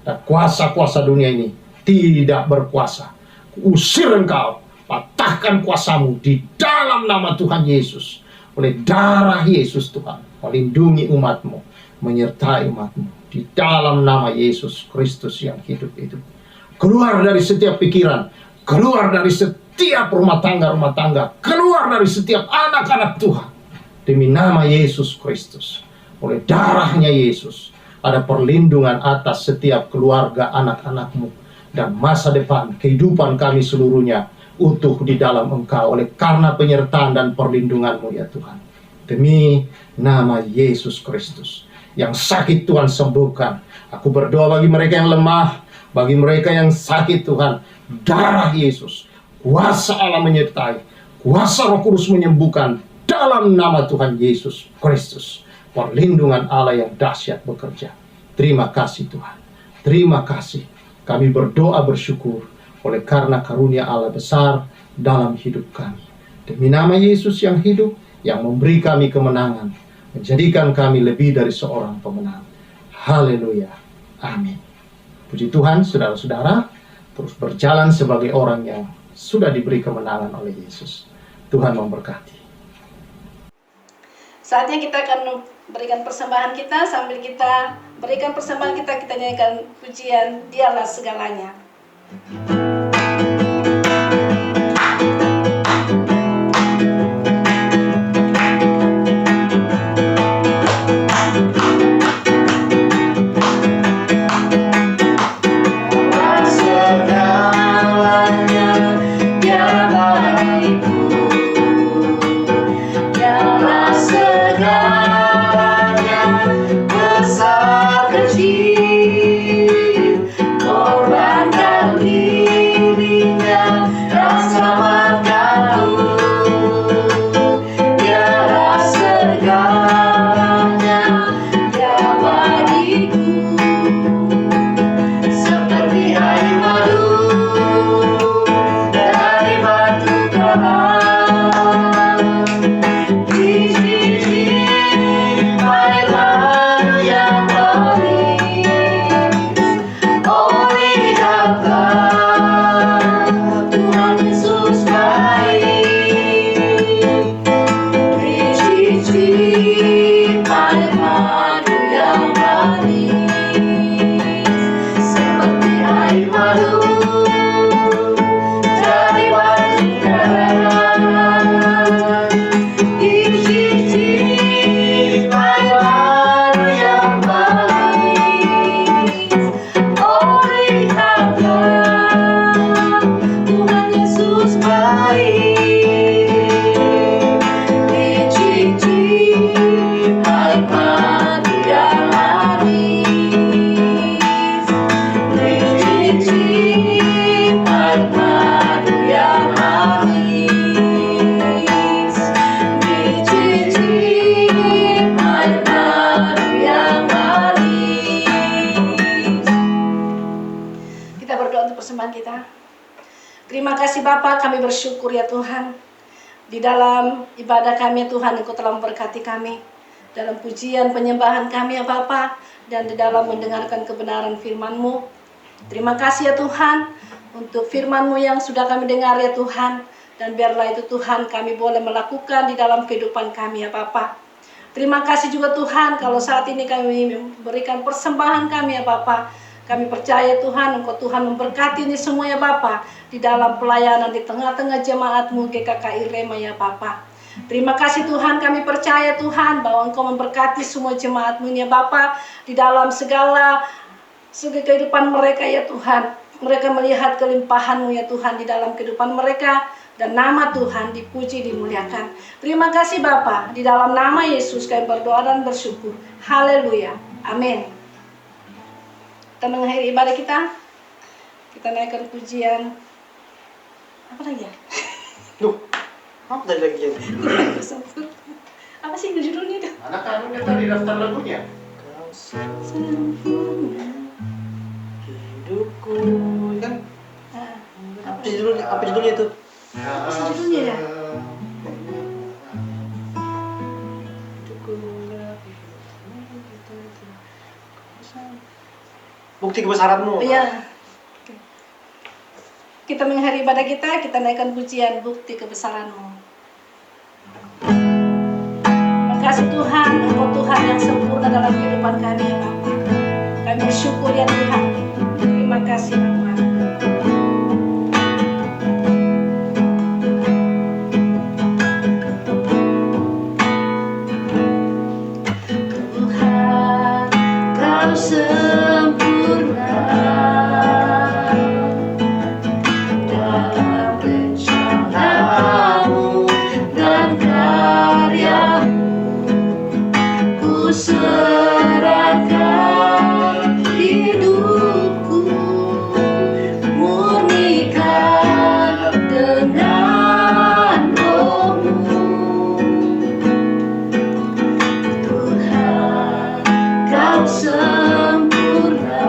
Dan kuasa-kuasa dunia ini tidak berkuasa. Usir Engkau. Patahkan kuasamu di dalam nama Tuhan Yesus. Oleh darah Yesus Tuhan, melindungi umatmu, menyertai umatmu. Di dalam nama Yesus Kristus yang hidup itu. Keluar dari setiap pikiran, keluar dari setiap rumah tangga, keluar dari setiap anak-anak Tuhan. Demi nama Yesus Kristus, oleh darahnya Yesus, ada perlindungan atas setiap keluarga anak-anakmu. Dan masa depan, kehidupan kami seluruhnya, utuh di dalam Engkau oleh karena penyertaan dan perlindungan-Mu ya Tuhan. Demi nama Yesus Kristus. Yang sakit Tuhan sembuhkan. Aku berdoa bagi mereka yang lemah, bagi mereka yang sakit Tuhan. Darah Yesus, kuasa Allah menyertai, kuasa Roh Kudus menyembuhkan dalam nama Tuhan Yesus Kristus. Perlindungan Allah yang dahsyat bekerja. Terima kasih Tuhan. Terima kasih. Kami berdoa bersyukur oleh karena karunia Allah besar dalam hidup kami. Demi nama Yesus yang hidup, yang memberi kami kemenangan, menjadikan kami lebih dari seorang pemenang. Haleluya. Amin. Puji Tuhan, saudara-saudara, terus berjalan sebagai orang yang sudah diberi kemenangan oleh Yesus. Tuhan memberkati. Saatnya kita akan berikan persembahan kita. Sambil kita berikan persembahan kita nyanyikan pujian Dialah Segalanya. Terima kasih Bapa, kami bersyukur ya Tuhan. Di dalam ibadah kami Tuhan, Engkau telah memberkati kami. Dalam pujian penyembahan kami ya Bapa, dan di dalam mendengarkan kebenaran firman-Mu. Terima kasih ya Tuhan, untuk firman-Mu yang sudah kami dengar ya Tuhan. Dan biarlah itu Tuhan kami boleh melakukan di dalam kehidupan kami ya Bapa. Terima kasih juga Tuhan, kalau saat ini kami memberikan persembahan kami ya Bapa. Kami percaya Tuhan, Engkau Tuhan memberkati ini semua ya Bapa, di dalam pelayanan di tengah-tengah jemaat-Mu GKKI Rema ya Bapa. Terima kasih Tuhan, kami percaya Tuhan bahwa Engkau memberkati semua jemaat-Mu ya Bapa, di dalam segala kehidupan mereka ya Tuhan. Mereka melihat kelimpahan-Mu ya Tuhan di dalam kehidupan mereka, dan nama Tuhan dipuji, dimuliakan. Terima kasih Bapa, di dalam nama Yesus kami berdoa dan bersyukur. Haleluya. Amin. Kita mengakhiri ibadah kita. Kita naikkan pujian. Apa lagi ya? Apa tadi lagi yang Apa sih judulnya itu? Anak kanunya tadi daftar lagunya. kau sempurna hidupku kan? Ah, Apa judulnya itu? apa sih judulnya ya? Bukti kebesaranmu. Iya. Oke. Kita mengakhiri ibadah kita naikkan pujian bukti kebesaranmu. Makasih Tuhan, Engkau Tuhan yang sempurna dalam kehidupan kami ya Bapa. Kami bersyukur ya Tuhan. Terima kasih Bapa. Tuhan, Kau sempurna dalam rencana-Mu dan karya-Mu. Ku serahkan hidupku, murnikan dengan Roh-Mu. Tuhan, Kau sempurna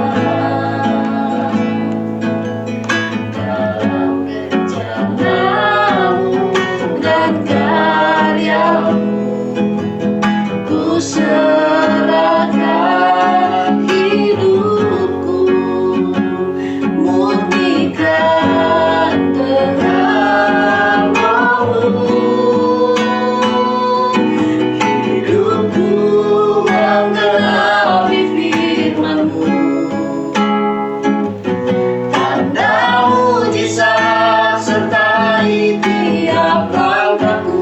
dalam rencana-Mu dan karya-Mu. Ku serahkan hidupku, murnikan dengan Roh-Mu. Hidupku menggenapi firman-Mu, tanda mujizat sertai tiap langkahku.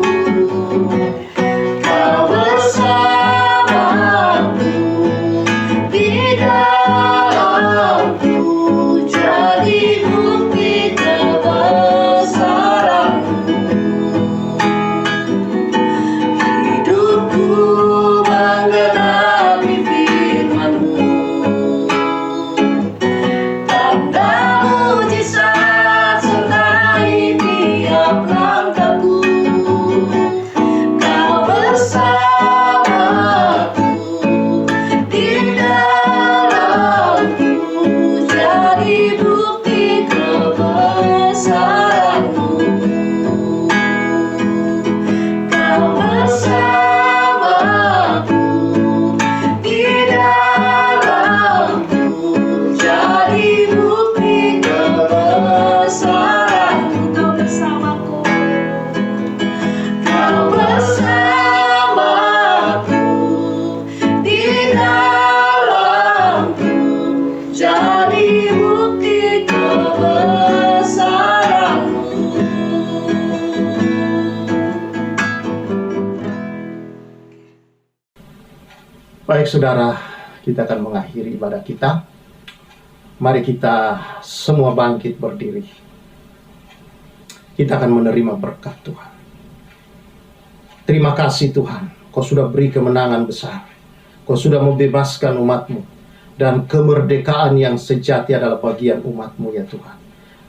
Kau bersamaku di dalamku, jadi bukti kebesaran-Mu. Hidupku menggenapi firman-Mu, tanda mujizat sertai tiap langkahku. Kau bersamaku di dalamku, jadi bukti kebesaran-Mu. Kau bersamaku di dalamku, jadi bukti kebesaran-Mu. Kau bersamaku, Kau bersamaku di dalamku, jadi bukti kebesaran-Mu. Baik saudara, kita akan mengakhiri ibadah kita. Mari kita semua bangkit berdiri. Kita akan menerima berkat Tuhan. Terima kasih Tuhan, Kau sudah beri kemenangan besar. Kau sudah membebaskan umat-Mu. Dan kemerdekaan yang sejati adalah bagian umat-Mu ya Tuhan.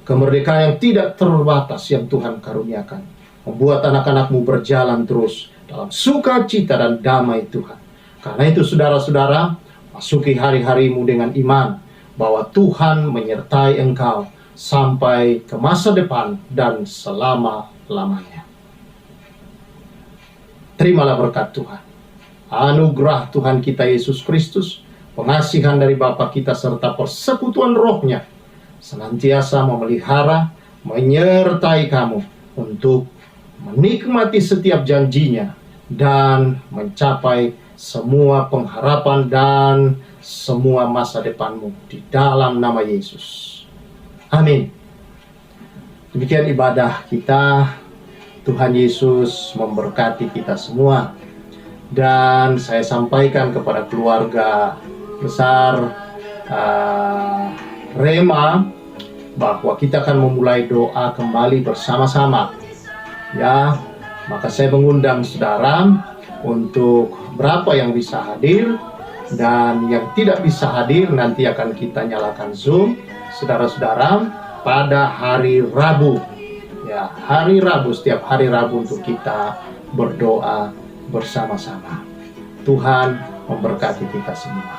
Kemerdekaan yang tidak terbatas yang Tuhan karuniakan. Membuat anak-anak-Mu berjalan terus dalam sukacita dan damai Tuhan. Karena itu saudara-saudara, masuki hari-harimu dengan iman bahwa Tuhan menyertai engkau sampai ke masa depan dan selama-lamanya. Terimalah berkat Tuhan. Anugerah Tuhan kita Yesus Kristus, pengasihan dari Bapa kita serta persekutuan Roh-Nya senantiasa memelihara, menyertai kamu untuk menikmati setiap janjinya dan mencapai semua pengharapan dan semua masa depanmu di dalam nama Yesus. Amin. Demikian ibadah kita. Tuhan Yesus memberkati kita semua. Dan saya sampaikan kepada keluarga besar Rema bahwa kita akan memulai doa kembali bersama-sama. Ya, maka saya mengundang saudara untuk berapa yang bisa hadir, dan yang tidak bisa hadir nanti akan kita nyalakan Zoom saudara-saudara pada hari Rabu ya hari Rabu, setiap hari Rabu untuk kita berdoa bersama-sama. Tuhan memberkati kita semua.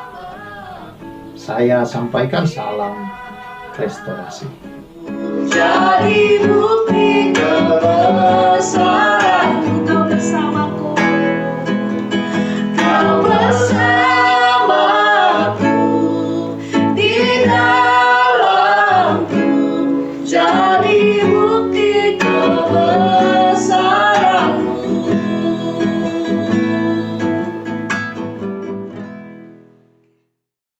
Saya sampaikan salam restorasi. Jadi bukti